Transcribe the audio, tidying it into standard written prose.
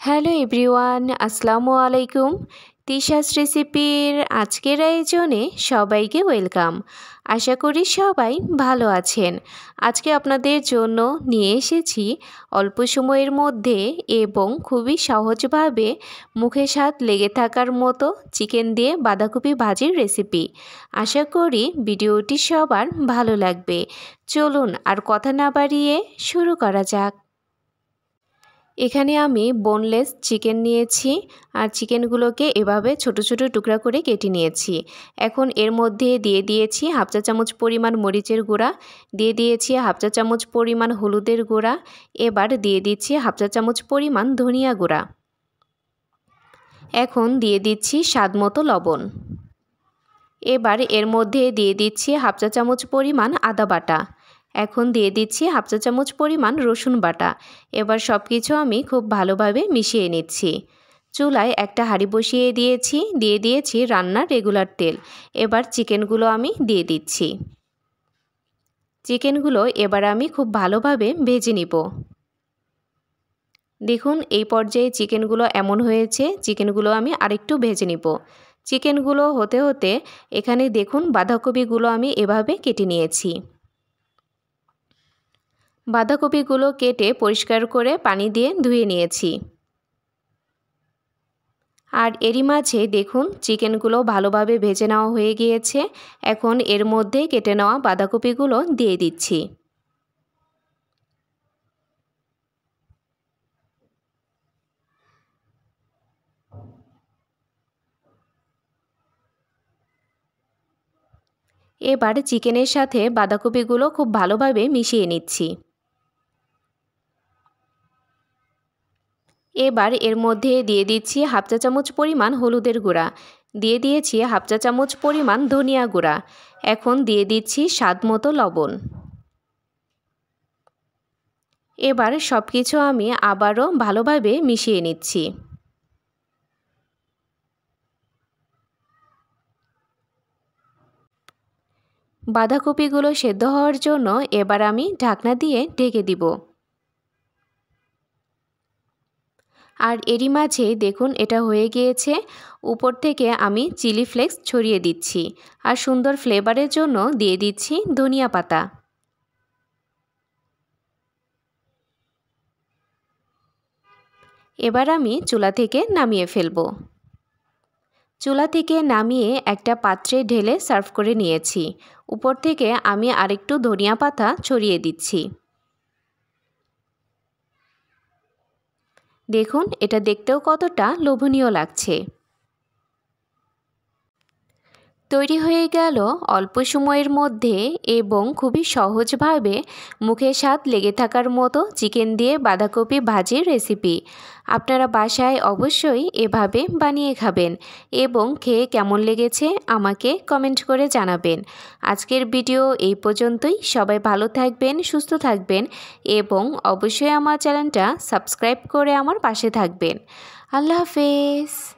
Hello everyone, আসসালামু আলাইকুম। তিশাস রেসিপির আজকের আয়োজনে সবাইকে ওয়েলকাম। আশা করি সবাই ভালো আছেন। আজকে আপনাদের জন্য নিয়ে এসেছি অল্প সময়ের মধ্যে এবং খুবই সহজভাবে মুখে স্বাদ লেগে থাকার মতো চিকেন দিয়ে বাঁধাকপি ভাজির রেসিপি। আশা করি ভিডিওটি সবার ভালো লাগবে। চলুন আর কথা না বাড়িয়ে শুরু করা যাক। এখানে আমি বোনলেস চিকেন নিয়েছি আর চিকেনগুলোকে এভাবে ছোট ছোট টুকরা করে কেটে নিয়েছি। এখন এর মধ্যে দিয়ে দিয়েছি হাফ চা চামচ পরিমাণ মরিচের গুঁড়া, দিয়ে দিয়েছি হাফ চা চামচ পরিমাণ হলুদের গুঁড়া, এবার দিয়ে দিচ্ছি হাফ চা চামচ পরিমাণ ধনিয়া গুঁড়া। এখন দিয়ে দিচ্ছি স্বাদমতো লবণ। এবার এর মধ্যে দিয়ে দিচ্ছি হাফ চা চামচ পরিমাণ আদা বাটা। এখন দিয়ে দিচ্ছি হাফ চা চামচ পরিমাণ রসুন বাটা। এবার সব কিছু আমি খুব ভালোভাবে মিশিয়ে নিচ্ছি। চুলায় একটা হাঁড়ি বসিয়ে দিয়েছি রান্নার রেগুলার তেল। এবার চিকেনগুলো আমি দিয়ে দিচ্ছি। চিকেনগুলো এবার আমি খুব ভালোভাবে ভেজে নিব। দেখুন এই পর্যায়ে চিকেনগুলো এমন হয়েছে, চিকেনগুলো আমি আরেকটু ভেজে নিব। চিকেনগুলো হতে হতে এখানে দেখুন বাঁধাকপিগুলো আমি এভাবে কেটে নিয়েছি। বাঁধাকপিগুলো কেটে পরিষ্কার করে পানি দিয়ে ধুয়ে নিয়েছি। আর এরই মাঝে দেখুন চিকেনগুলো ভালোভাবে ভেজে নেওয়া হয়ে গিয়েছে। এখন এর মধ্যে কেটে নেওয়া বাঁধাকপিগুলো দিয়ে দিচ্ছি। এবার চিকেনের সাথে বাঁধাকপিগুলো খুব ভালোভাবে মিশিয়ে নিচ্ছি। এবার এর মধ্যে দিয়ে দিচ্ছি হাফ চা চামচ পরিমাণ হলুদের গুঁড়া, দিয়ে দিয়েছি হাফ চা চামচ পরিমাণ ধনিয়া গুঁড়া। এখন দিয়ে দিচ্ছি স্বাদমতো লবণ। এবার সব কিছু আমি আবারও ভালোভাবে মিশিয়ে নিচ্ছি। বাঁধাকপিগুলো সেদ্ধ হওয়ার জন্য এবার আমি ঢাকনা দিয়ে ঢেকে দিব। আর এরই মাঝে দেখুন এটা হয়ে গিয়েছে। উপর থেকে আমি চিলি ফ্লেক্স ছড়িয়ে দিচ্ছি আর সুন্দর ফ্লেভারের জন্য দিয়ে দিচ্ছি ধনিয়া পাতা। এবার আমি চুলা থেকে নামিয়ে ফেলব। চুলা থেকে নামিয়ে একটা পাত্রে ঢেলে সার্ভ করে নিয়েছি। উপর থেকে আমি আরেকটু ধনিয়া পাতা ছড়িয়ে দিচ্ছি। দেখুন এটা দেখতেও কতটা লোভনীয় লাগছে। তৈরি হয়ে গেল অল্প সময়ের মধ্যে এবং খুবই সহজভাবে মুখে স্বাদ লেগে থাকার মতো চিকেন দিয়ে বাঁধাকপি ভাজির রেসিপি। আপনারা বাসায় অবশ্যই এভাবে বানিয়ে খাবেন এবং খেয়ে কেমন লেগেছে আমাকে কমেন্ট করে জানাবেন। আজকের ভিডিও এই পর্যন্তই। সবাই ভালো থাকবেন, সুস্থ থাকবেন এবং অবশ্যই আমার চ্যানেলটা সাবস্ক্রাইব করে আমার পাশে থাকবেন। আল্লাহ হাফেজ।